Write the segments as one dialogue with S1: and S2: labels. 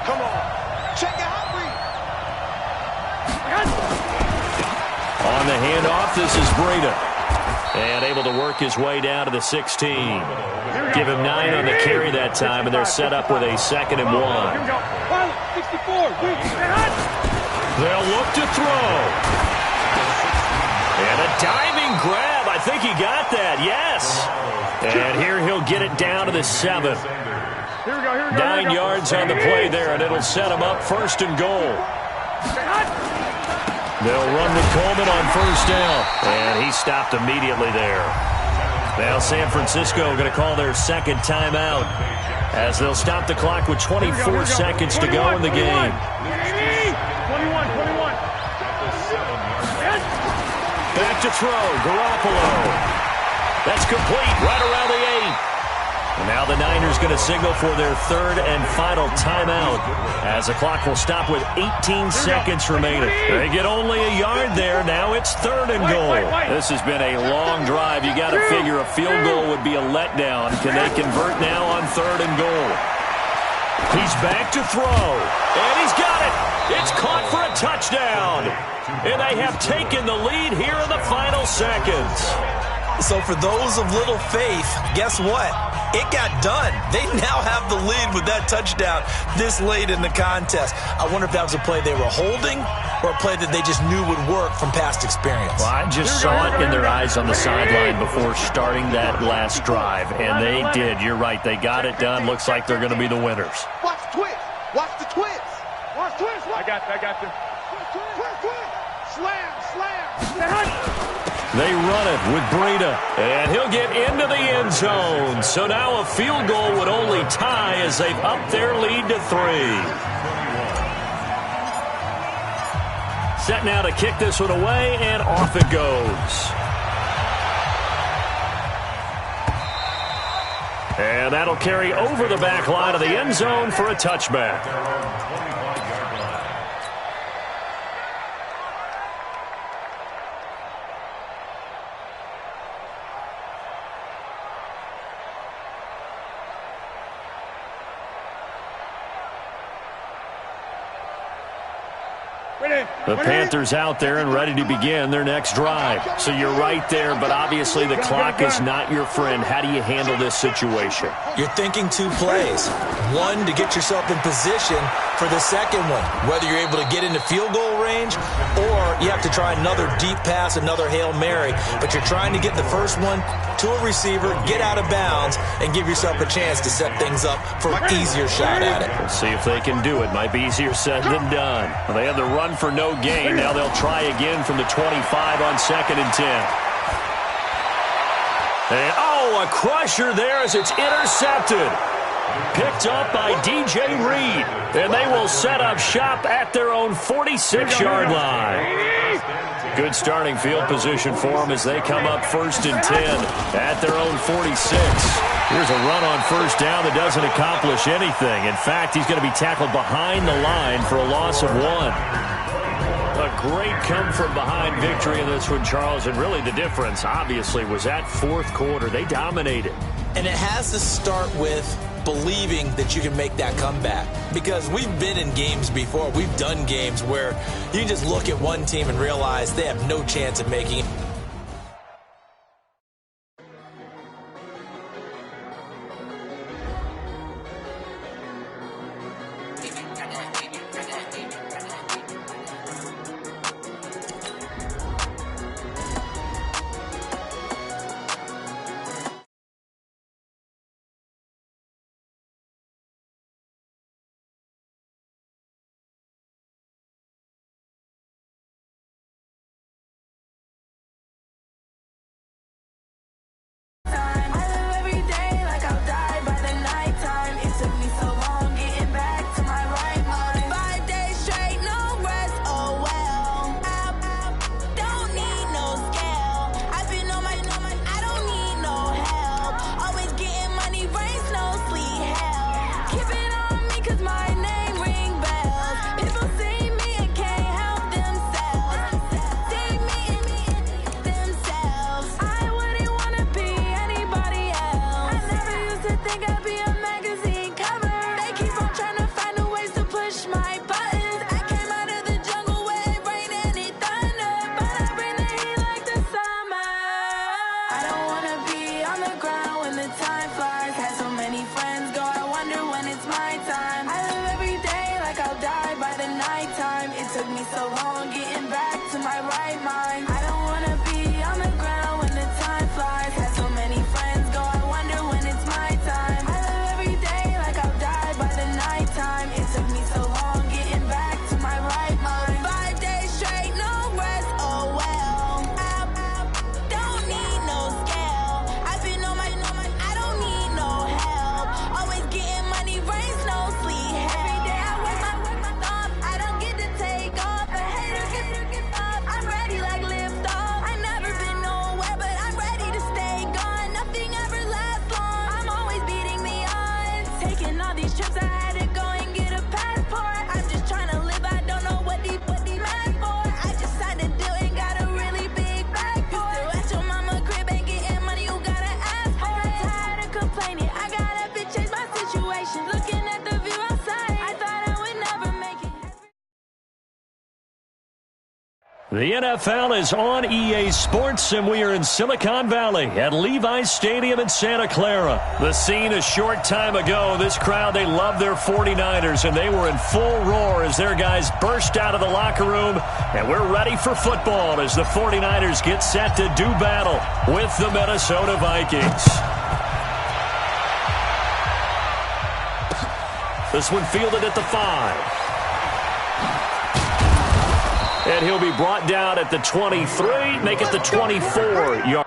S1: Come on. Check it out, Reed.
S2: On the handoff, this is Breda. And able to work his way down to the 16. Give him 9 on the carry that time, and they're set up with a 2nd and 1. They'll look to throw. And a diving grab. I think he got that, yes. And here he'll get it down to the 7. 9 yards on the play there, and it'll set him up 1st and goal. They'll run with Coleman on 1st down. And he stopped immediately there. Now San Francisco going to call their 2nd timeout as they'll stop the clock with 24 seconds to go in the game.
S3: 21.
S2: Back to throw, Garoppolo. That's complete right around the 8. And now the Niners going to signal for their 3rd and final timeout as the clock will stop with 18 seconds remaining. They get only a yard there. Now it's 3rd and goal. This has been a long drive. You got to figure a field goal would be a letdown. Can they convert now on 3rd and goal? He's back to throw. And he's got it. It's caught for a touchdown. And they have taken the lead here in the final seconds.
S4: So for those of little faith, guess what? It got done. They now have the lead with that touchdown this late in the contest. I wonder if that was a play they were holding or a play that they just knew would work from past experience.
S2: Well, I just saw it in their eyes on the sideline before starting that last drive, and they did. You're right. They got it done. Looks like they're going to be the winners.
S1: Watch the twist. Watch the twist. Watch twist.
S3: I got you.
S1: Twist. Slam.
S2: They run it with Breda, and he'll get into the end zone. So now a field goal would only tie as they've upped their lead to 3. Set now to kick this one away, and off it goes. And that'll carry over the back line of the end zone for a touchback. The Panthers out there and ready to begin their next drive. So you're right there, but obviously the clock is not your friend. How do you handle this situation?
S4: You're thinking 2 plays. One, to get yourself in position for the second one, whether you're able to get into field goal range or you have to try another deep pass, another Hail Mary. But you're trying to get the first one to a receiver, get out of bounds, and give yourself a chance to set things up for an easier shot at it.
S2: We'll see if they can do it. Might be easier said than done. Well, they had the run for no gain. Now they'll try again from the 25 on 2nd and 10. And, a crusher there as it's intercepted. Picked up by DJ Reed. And they will set up shop at their own 46-yard line. Good starting field position for them as they come up 1st and 10 at their own 46. Here's a run on 1st down that doesn't accomplish anything. In fact, he's going to be tackled behind the line for a loss of 1. A great come-from-behind victory in this one, Charles. And really the difference, obviously, was that 4th quarter. They dominated.
S4: And it has to start with believing that you can make that comeback. Because we've been in games before. We've done games where you just look at one team and realize they have no chance of making it.
S2: The NFL is on EA Sports, and we are in Silicon Valley at Levi's Stadium in Santa Clara. The scene a short time ago, this crowd, they love their 49ers, and they were in full roar as their guys burst out of the locker room, and we're ready for football as the 49ers get set to do battle with the Minnesota Vikings. This one fielded at the 5. And he'll be brought down at the 23, make it the 24-yard.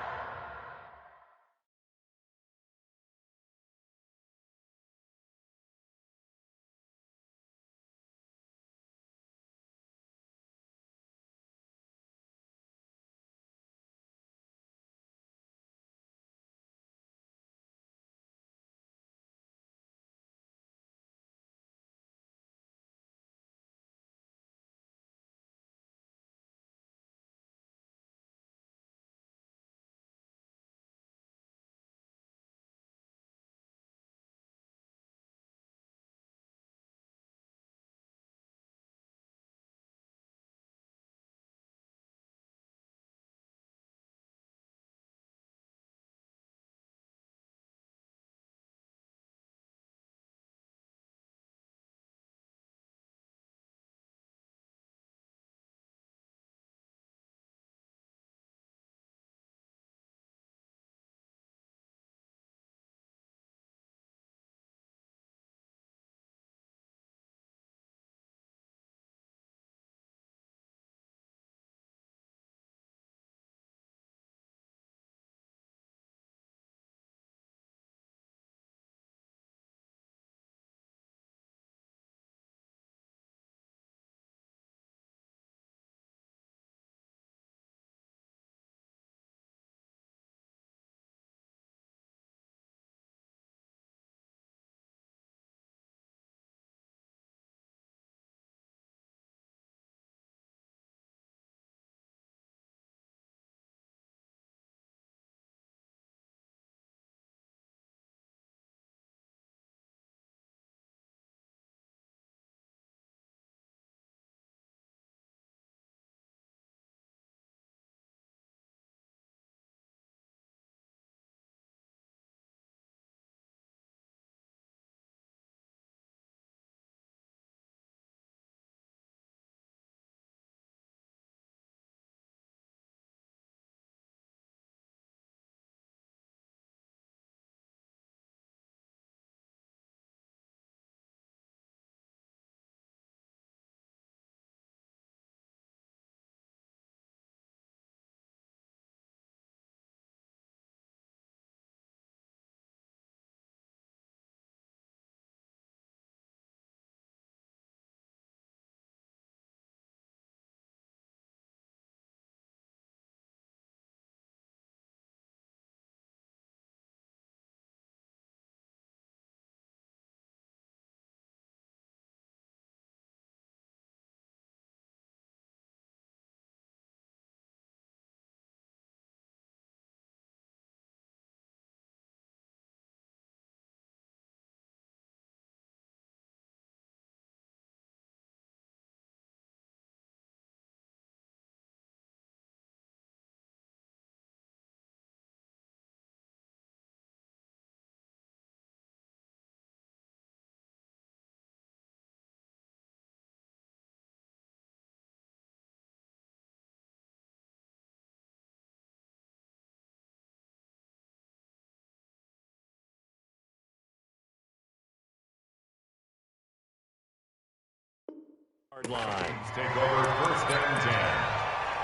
S5: Lines take over first and 10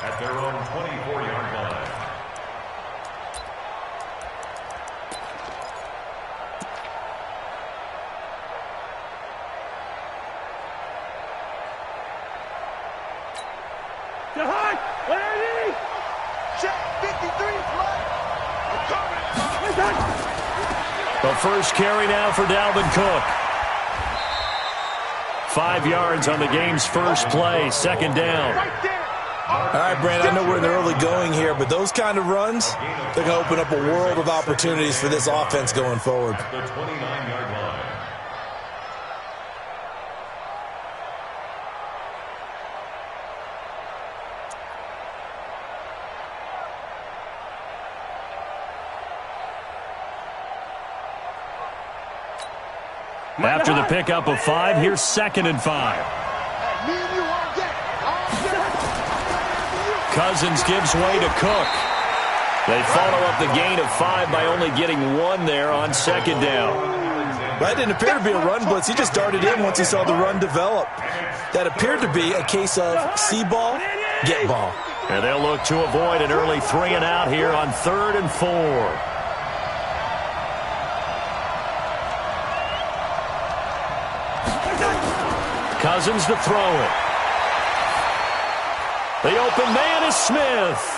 S5: at their own 24-yard line.
S1: Check 53 flag.
S2: The first carry now for Dalvin Cook. 5 yards on the game's first play, second down.
S4: All right, Brandon, I know we're in the early going here, but those kind of runs, they're going to open up a world of opportunities for this offense going forward.
S5: The 29-yard line.
S2: After the pickup of 5, here's 2nd and 5. Cousins gives way to Cook. They follow up the gain of 5 by only getting 1 there on 2nd down.
S4: That didn't appear to be a run blitz. He just darted in once he saw the run develop. That appeared to be a case of see ball, get ball.
S2: And they'll look to avoid an early 3 and out here on 3rd and 4. Cousins to throw it. The open man is Smith.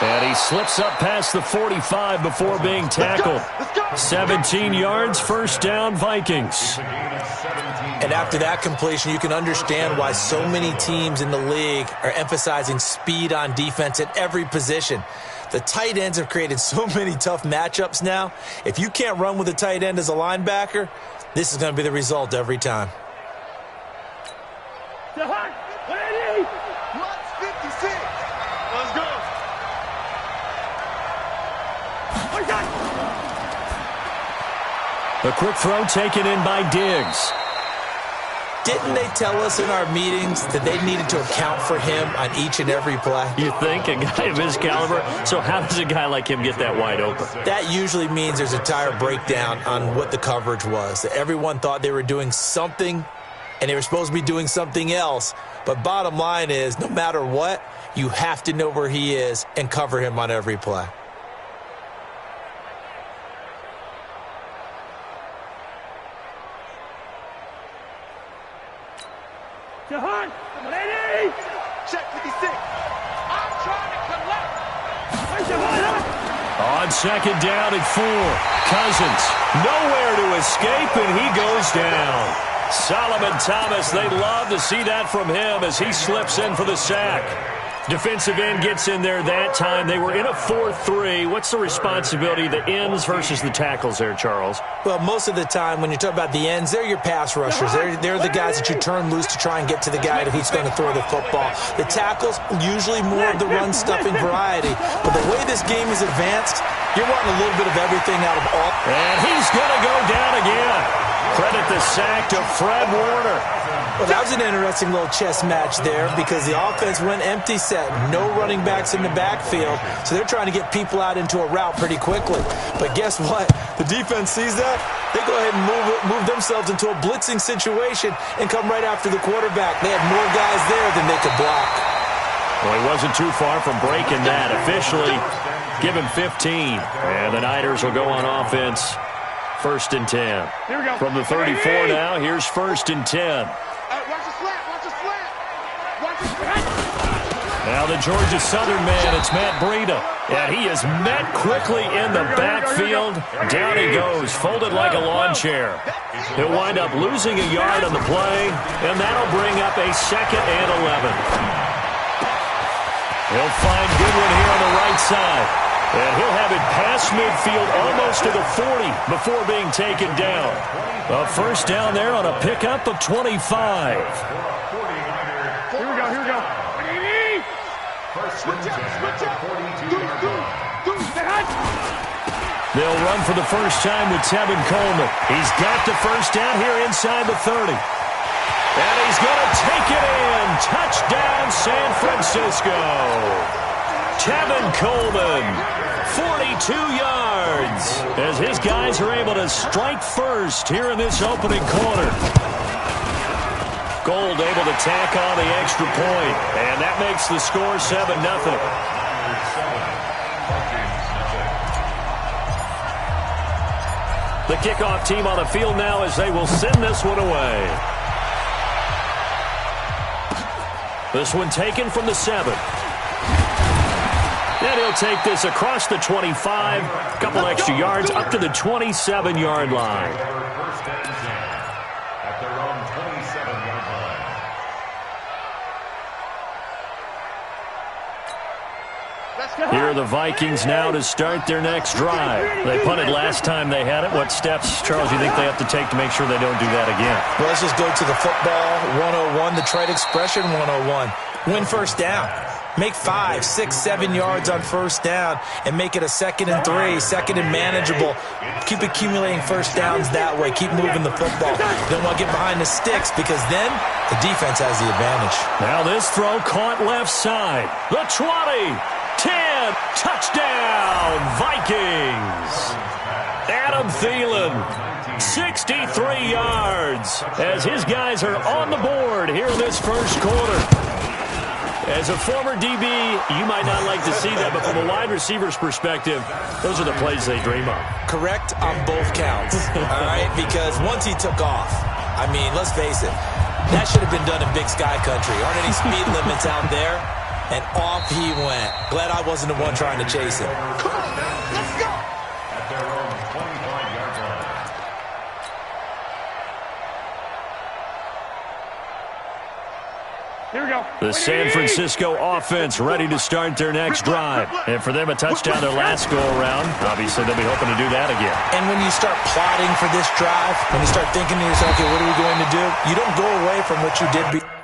S2: And he slips up past the 45 before being tackled. 17 yards, 1st down, Vikings.
S4: And after that completion, you can understand why so many teams in the league are emphasizing speed on defense at every position. The tight ends have created so many tough matchups now. If you can't run with a tight end as a linebacker, this is going to be the result every time.
S1: Plus 56. Let's go.
S2: A quick throw taken in by Diggs.
S4: Didn't they tell us in our meetings that they needed to account for him on each and every play?
S2: You think? A guy of his caliber? So how does a guy like him get that wide open?
S4: That usually means there's a entire breakdown on what the coverage was. That everyone thought they were doing something, and they were supposed to be doing something else. But bottom line is, no matter what, you have to know where he is and cover him on every play.
S1: Check 56. I'm trying to collect.
S2: On 2nd down at 4. Cousins nowhere to escape, and he goes down. Solomon Thomas, they'd love to see that from him as he slips in for the sack. Defensive end gets in there that time. They were in a 4-3. What's the responsibility of the ends versus the tackles there, Charles?
S4: Well, most of the time when you talk about the ends, they're your pass rushers. They're the guys that you turn loose to try and get to the guy who's going to throw the football. The tackles, usually more of the run-stuffing variety. But the way this game is advanced, you're wanting a little bit of everything out of all.
S2: And he's going to go down again. Credit the sack to Fred Warner.
S4: Well, that was an interesting little chess match there because the offense went empty set. No running backs in the backfield, so they're trying to get people out into a route pretty quickly. But guess what? The defense sees that. They go ahead and move themselves into a blitzing situation and come right after the quarterback. They had more guys there than they could block.
S2: Well, he wasn't too far from breaking that. Officially, give him 15. And the Niners will go on offense. 1st and 10.
S3: Here we go.
S2: From the 34 now, here's 1st and 10.
S1: Watch the slant. Watch the slant. Watch the slant.
S2: Now the Georgia Southern man, it's Matt Breida. And he is met quickly in the backfield. Down he goes, folded like a lawn chair. He'll wind up losing a yard on the play, and that'll bring up a 2nd and 11. He'll find Goodwin here on the right side. And he'll have it past midfield almost to the 40 before being taken down. A 1st down there on a pickup of 25.
S3: Here we go. Here we go.
S1: Switch up.
S2: They'll run for the first time with Tevin Coleman. He's got the 1st down here inside the 30. And he's going to take it in. Touchdown, San Francisco. Tevin Coleman, 42 yards, as his guys are able to strike first here in this opening quarter. Gold able to tack on the extra point, and that makes the score 7-0. The kickoff team on the field now as they will send this one away. This one taken from the 7. And he'll take this across the 25, a couple extra yards, up to the 27-yard line.
S5: At their own 27-yard line.
S2: Here are the Vikings now to start their next drive. They punted last time they had it. What steps, Charles, do you think they have to take to make sure they don't do that again?
S4: Well, let's just go to the football 101, the trade expression 101. Win 1st down. Make 5, 6, 7 yards on first down and make it a 2nd and 3, 2nd and manageable. Keep accumulating first downs that way. Keep moving the football. You don't want to get behind the sticks because then the defense has the advantage.
S2: Now this throw caught left side. The 20, 10, touchdown, Vikings. Adam Thielen, 63 yards as his guys are on the board here in this first quarter. As a former DB, you might not like to see that, but from a wide receiver's perspective, those are the plays they dream of.
S4: Correct on both counts, all right? Because once he took off, I mean, let's face it, that should have been done in Big Sky Country. Aren't any speed limits out there? And off he went. Glad I wasn't the one trying to chase him.
S1: Come on, let's go.
S5: At their own 25-yard line.
S3: Here we go.
S2: The San Francisco offense ready to start their next drive. And for them, a touchdown their last go-around. Obviously, they'll be hoping to do that again.
S4: And when you start plotting for this drive, when you start thinking to yourself, okay, what are we going to do? You don't go away from what you did before.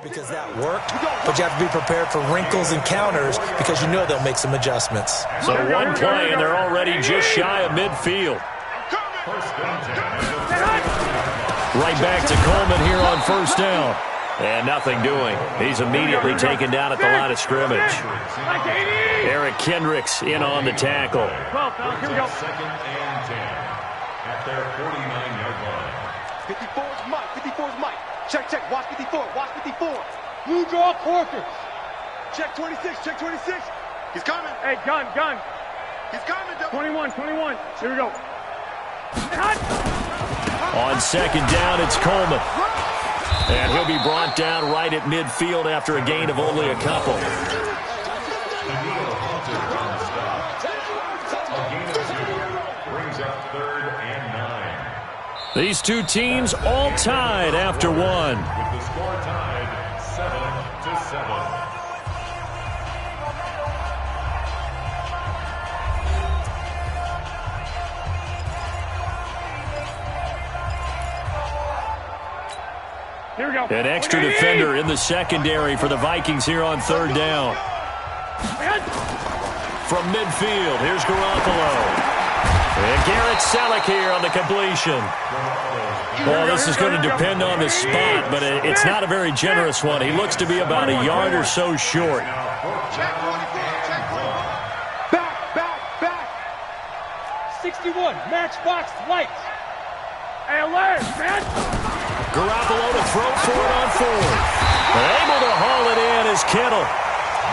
S4: Because that worked, but you have to be prepared for wrinkles and counters because you know they'll make some adjustments.
S2: So one play, and they're already just shy of midfield. Right back to Coleman here on first down. And nothing doing. He's immediately taken down at the line of scrimmage. Eric Kendricks in on the tackle.
S3: Here we go.
S5: Second and 10 at their 49-yard line.
S1: 54 is Mike. 54 is Mike. Check, check. Watch 54. Watch 54.
S3: Blue draw quarter.
S1: Check 26. Check 26. He's coming.
S3: Hey, gun.
S1: He's coming.
S3: 21. Here we go.
S2: On second down, it's Coleman. And he'll be brought down right at midfield after a gain of only a couple.
S5: Brings up 3rd and 9.
S2: These two teams all tied after one.
S5: With the score tied 7-7.
S3: Here we go.
S2: An extra defender in the secondary for the Vikings here on third down. From midfield, here's Garoppolo. And Garrett Selleck here on the completion. Well, this is going to depend on the spot, but it's not a very generous one. He looks to be about a yard or so short.
S1: Check 24. Check 24. Back.
S3: 61. Matchbox lights. Hey, alert, man.
S2: Garoppolo to throw for it on fourth. Able to haul it in is Kittle.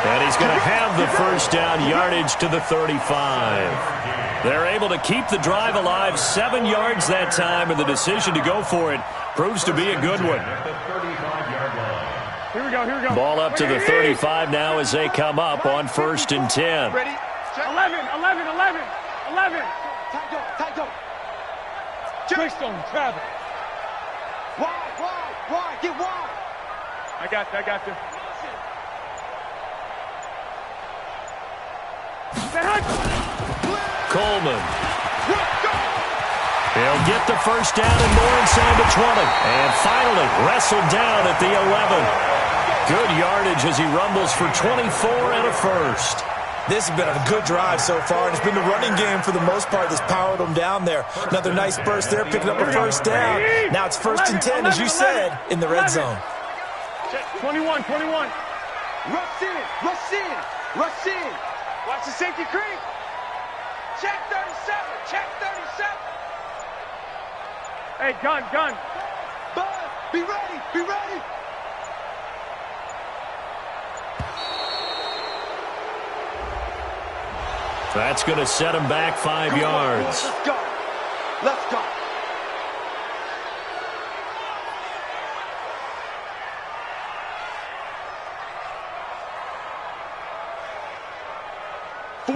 S2: And he's going to have the first down, yardage to the 35. They're able to keep the drive alive, 7 yards that time, and the decision to go for it proves to be a good one.
S3: Here we go.
S2: Ball up to the 35 now as they come up on 1st and 10.
S1: Ready?
S3: 11.
S1: Tight go.
S3: Trickstone, Travis.
S1: Wide. Get wide.
S3: I got you.
S2: Coleman. He'll get the first down and more inside the 20. And finally wrestled down at the 11. Good yardage as he rumbles for 24 and a first.
S4: This has been a good drive so far, and it's been the running game for the most part that's powered them down there. Another nice burst there, picking up a first down. Now it's 1st and 10, as you said, in the red zone.
S3: 21.
S1: Rush in.
S3: Watch the safety creep.
S1: Check 37.
S3: Hey, gun.
S1: Bud, be ready.
S2: That's going to set him back 5 yards.
S1: Let's go.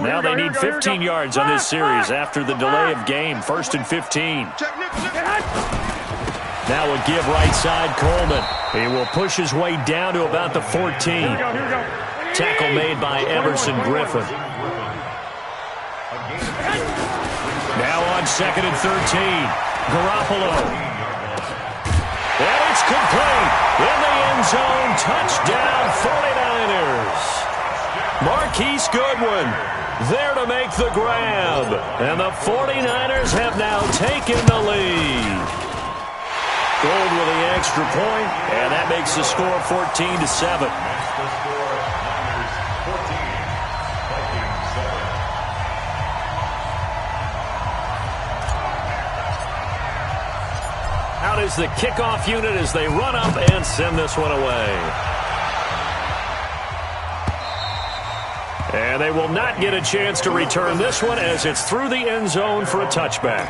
S2: Now they need 15 yards on this series after the delay of game. 1st and 15. Now a give right side, Coleman. He will push his way down to about the 14.
S3: Here we go.
S2: Tackle made by Emerson Griffin. Now on 2nd and 13. Garoppolo. And it's complete. In the end zone. Touchdown 49ers. Marquise Goodwin there to make the grab. And the 49ers have now taken the lead. Gold with the extra point, and that makes the score 14-7. Out is the kickoff unit as they run up and send this one away. And they will not get a chance to return this one as it's through the end zone for a touchback.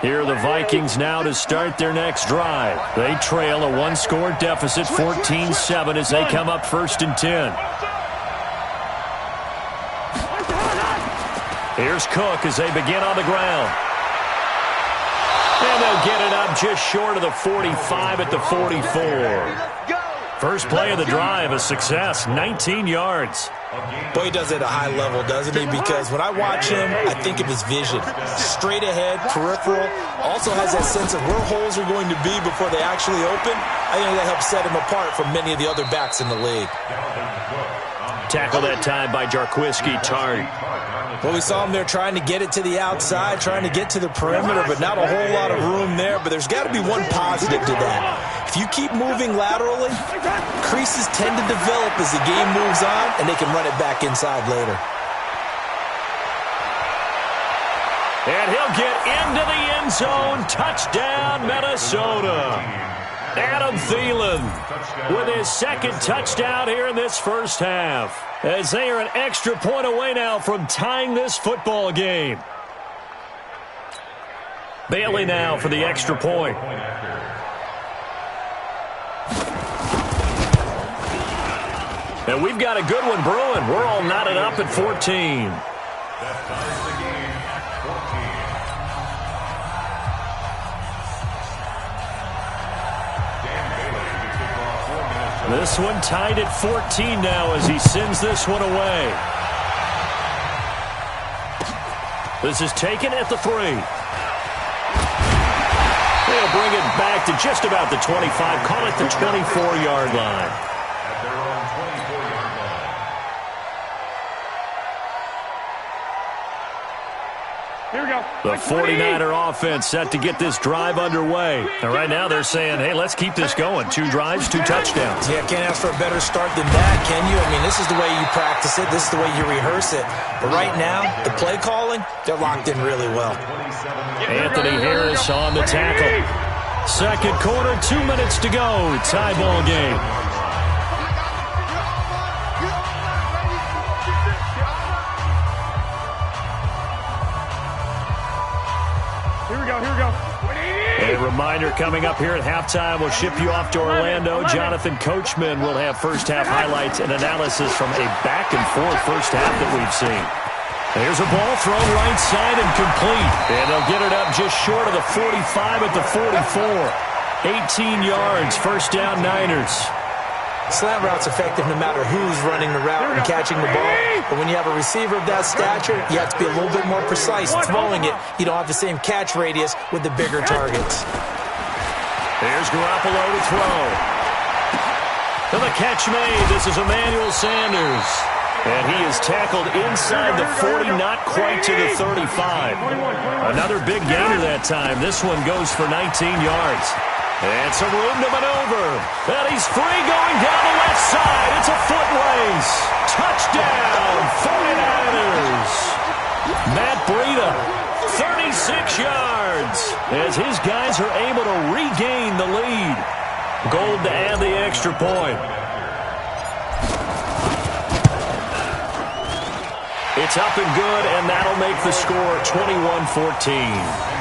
S2: Here are the Vikings now to start their next drive. They trail a 1-score deficit, 14-7, as they come up 1st and 10. Here's Cook as they begin on the ground. And they'll get it up just short of the 45 at the 44. First play of the drive, a success, 19 yards.
S4: Boy, he does it at a high level, doesn't he? Because when I watch him, I think of his vision. Straight ahead, peripheral. Also has that sense of where holes are going to be before they actually open. I think that helps set him apart from many of the other backs in the league.
S2: Tackle that time by Jarquiski Tart.
S4: Well, we saw him there trying to get it to the outside, trying to get to the perimeter, but not a whole lot of room there. But there's got to be one positive to that. If you keep moving laterally, creases tend to develop as the game moves on, and they can run it back inside later.
S2: And he'll get into the end zone. Touchdown, Minnesota. Adam Thielen with his second touchdown here in this first half, as they are an extra point away now from tying this football game. Bailey now for the extra point. And we've got a good one brewing. We're all knotted up at 14. This one tied at 14 now as he sends this one away. This is taken at the 3. They'll bring it back to just about the 25. Call it the 24-yard line.
S5: At their own 24-yard line.
S3: Here we go.
S2: The 49er offense set to get this drive underway. And right now they're saying, hey, let's keep this going. 2 drives, 2 touchdowns.
S4: Yeah, can't ask for a better start than that, can you? I mean, this is the way you practice it. This is the way you rehearse it. But right now, the play calling, they're locked in really well.
S2: Anthony Harris on the tackle. Second quarter, 2 minutes to go. Tie ball game.
S3: Here we go, here we go.
S2: A reminder coming up here at halftime, we'll ship you off to Orlando. Jonathan Coachman will have first-half highlights and analysis from a back-and-forth first half that we've seen. There's a ball thrown right side and complete. And they'll get it up just short of the 45 at the 44. 18 yards, first down Niners.
S4: Slant route's effective no matter who's running the route and catching the ball. But when you have a receiver of that stature, you have to be a little bit more precise throwing it. You don't have the same catch radius with the bigger targets.
S2: There's Garoppolo to throw. And the catch made. This is Emmanuel Sanders. And he is tackled inside the 40, not quite to the 35. Another big gainer that time. This one goes for 19 yards. And some room to maneuver. And he's free going down the left side. It's a foot race. Touchdown, 49ers. Matt Breida, 36 yards. As his guys are able to regain the lead. Gold to add the extra point. It's up and good, and that'll make the score 21-14.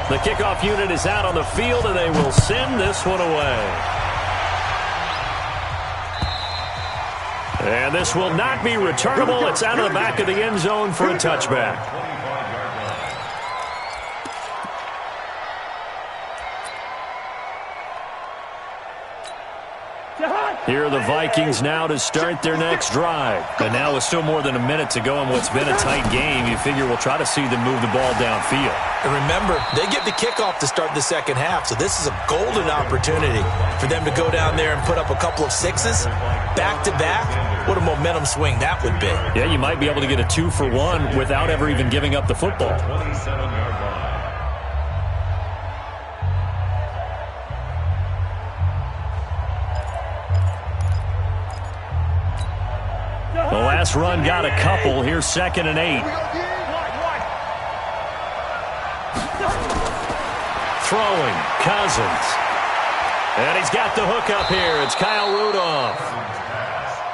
S2: The kickoff unit is out on the field, and they will send this one away. And this will not be returnable. It's out of the back of the end zone for a touchback. Here are the Vikings now to start their next drive. And now with still more than a minute to go in what's been a tight game, you figure we'll try to see them move the ball downfield.
S4: And remember, they get the kickoff to start the second half, so this is a golden opportunity for them to go down there and put up a couple of sixes back-to-back. What a momentum swing that would be.
S2: Yeah, you might be able to get a 2-for-1 without ever even giving up the football.
S5: 27-yard line.
S2: The last run got a couple. Here's 2nd and 8. Throwing, Cousins. And he's got the hook up here. It's Kyle Rudolph.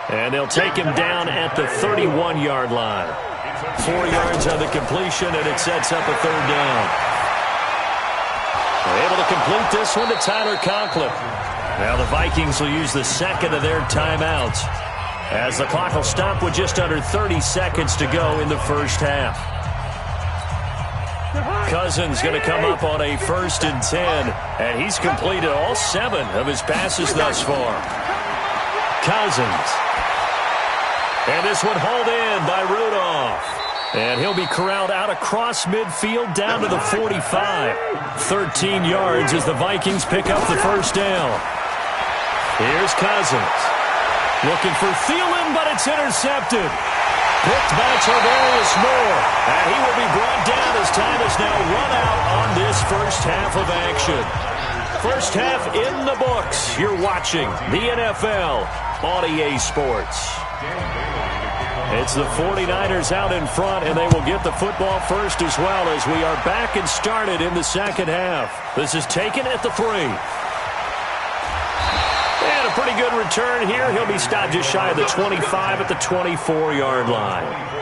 S2: And they'll take him down at the 31-yard line. 4 yards on the completion, and it sets up a third down. They're able to complete this one to Tyler Conklin. Now the Vikings will use the second of their timeouts, as the clock will stop with just under 30 seconds to go in the first half. Cousins going to come up on a 1st and 10, and he's completed all 7 of his passes thus far. Cousins. And this one hauled in by Rudolph. And he'll be corralled out across midfield down to the 45. 13 yards as the Vikings pick up the first down. Here's Cousins. Looking for Thielen, but it's intercepted. Picked by Tarvarius Moore. And he will be brought down as time is now run out on this first half of action. First half in the books. You're watching the NFL on EA Sports. It's the 49ers out in front, and they will get the football first as well, as we are back and started in the second half. This is taken at the 3. And a pretty good return here. He'll be stopped just shy of the 25 at the 24-yard line.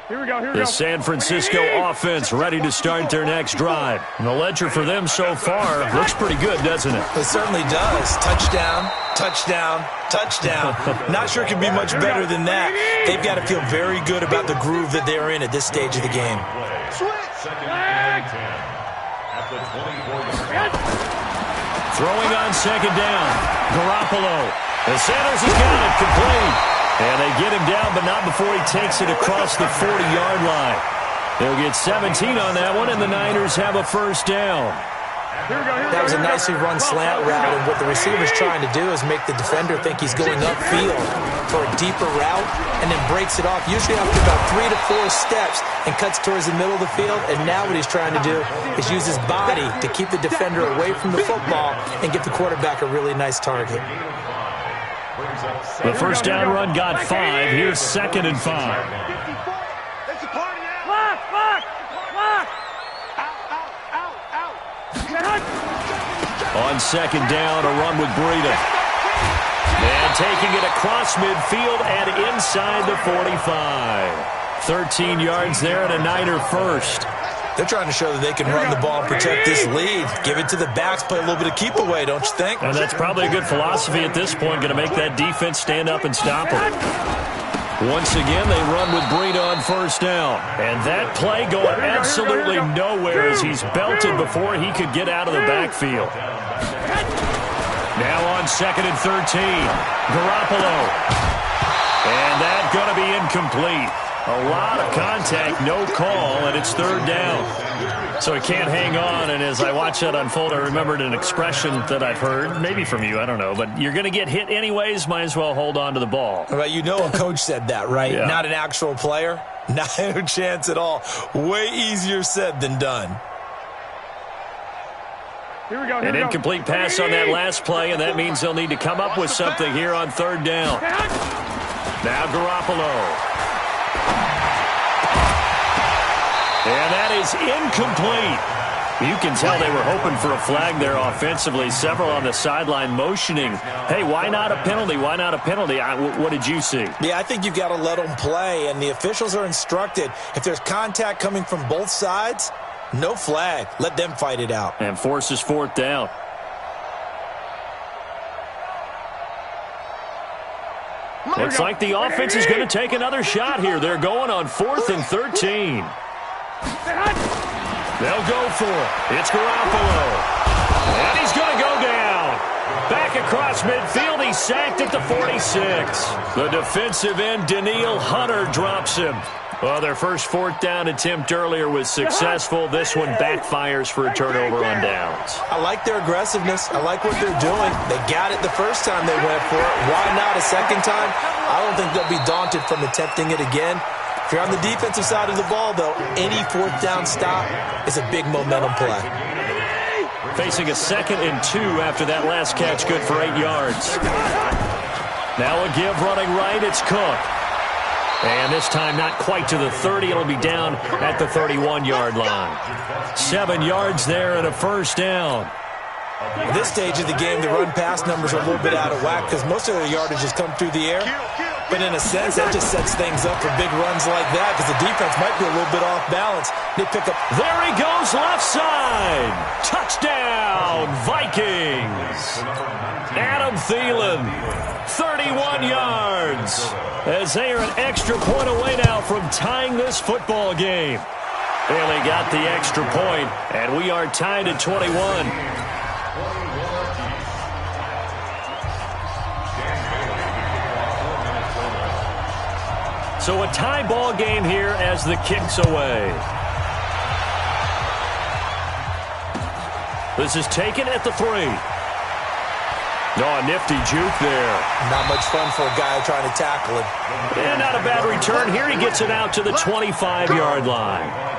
S3: Here we go, here we
S2: The
S3: go.
S2: San Francisco offense ready to start their next drive. And the ledger for them so far looks pretty good, doesn't it?
S4: It certainly does. Touchdown, touchdown, touchdown. Not sure it can be much better than that. They've got to feel very good about the groove that they're in at this stage of the game.
S5: Second and 10 at the 24-yard line.
S2: Throwing on second down. Garoppolo. And Sanders has got it complete. And they get him down, but not before he takes it across the 40-yard line. They'll get 17 on that one, and the Niners have a first down.
S4: That was a nicely run slant route, and what the receiver's trying to do is make the defender think he's going upfield for a deeper route and then breaks it off, usually after about 3 to 4 steps, and cuts towards the middle of the field. And now what he's trying to do is use his body to keep the defender away from the football and give the quarterback a really nice target.
S2: The first down run got 5. Here's 2nd and 5. On 2nd down, a run with Breida. And taking it across midfield and inside the 45. 13 yards there and a Niner first.
S4: They're trying to show that they can run the ball and protect this lead. Give it to the backs, play a little bit of keep away, don't you think?
S2: And that's probably a good philosophy at this point, going to make that defense stand up and stop them. Once again, they run with Breida on first down. And that play going absolutely nowhere as he's belted before he could get out of the backfield. Now on 2nd and 13, Garoppolo. And that's going to be incomplete. A lot of contact, no call, and it's 3rd down. So he can't hang on, and as I watch that unfold, I remembered an expression that I've heard, maybe from you, I don't know, but you're going to get hit anyways, might as well hold on to the ball.
S4: Well, you know a coach said that, right?
S2: Yeah.
S4: Not an actual player? No chance at all. Way easier said than done.
S2: An incomplete pass on that last play, and that means they'll need to come up with something here on 3rd down. Now Garoppolo. And that is incomplete. You can tell they were hoping for a flag there offensively. Several on the sideline motioning, hey, why not a penalty? Why not a penalty? What did you see?
S4: Yeah, I think you've got to let them play, and the officials are instructed. If there's contact coming from both sides, no flag. Let them fight it out.
S2: And forces 4th down. Looks like the offense is going to take another shot here. They're going on 4th and 13. They'll go for it. It's Garoppolo. And he's going to go down. Back across midfield. He's sacked at the 46. The defensive end, Danielle Hunter, drops him. Well, their first 4th down attempt earlier was successful. This one backfires for a turnover on downs.
S4: I like their aggressiveness. I like what they're doing. They got it the first time they went for it. Why not a second time? I don't think they'll be daunted from attempting it again. If you're on the defensive side of the ball, though, any 4th down stop is a big momentum play.
S2: Facing a 2nd and 2 after that last catch, good for 8 yards. Now a give running right, it's Cook. And this time not quite to the 30. It'll be down at the 31-yard line. 7 yards there and a first down.
S4: At this stage of the game, the run-pass numbers are a little bit out of whack because most of their yardage has come through the air. But in a sense, that just sets things up for big runs like that because the defense might be a little bit off balance. They pick up.
S2: There he goes, left side. Touchdown, Vikings. Adam Thielen, 31 yards. As they are an extra point away now from tying this football game. Bailey got the extra point, and we are tied at 21. So a tie ball game here as the kick's away. This is taken at the 3. Oh, a nifty juke there.
S4: Not much fun for a guy trying to tackle him.
S2: And not a bad return. Here he gets it out to the 25-yard line.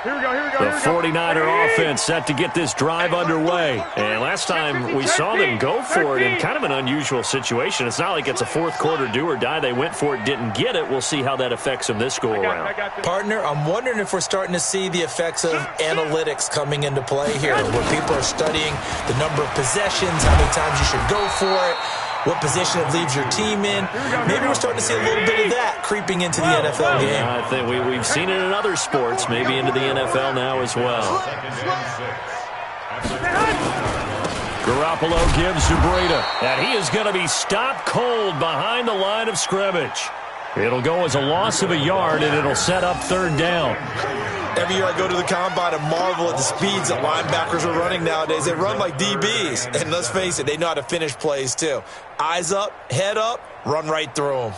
S3: Here we go.
S2: The 49er offense set to get this drive underway. And last time we saw them go for it in kind of an unusual situation. It's not like it's a fourth quarter do or die. They went for it, didn't get it. We'll see how that affects them this go around.
S4: Partner, I'm wondering if we're starting to see the effects of analytics coming into play here, where people are studying the number of possessions, how many times you should go for it, what position it leaves your team in. Maybe we're starting to see a little bit of that creeping into the NFL game.
S2: I think we've seen it in other sports, maybe into the NFL now as well. Garoppolo gives to Breida, and he is going to be stopped cold behind the line of scrimmage. It'll go as a loss of a yard, and it'll set up third down.
S4: Every year I go to the combine and marvel at the speeds that linebackers are running nowadays. They run like DBs. And let's face it, they know how to finish plays too. Eyes up, head up, run right through them.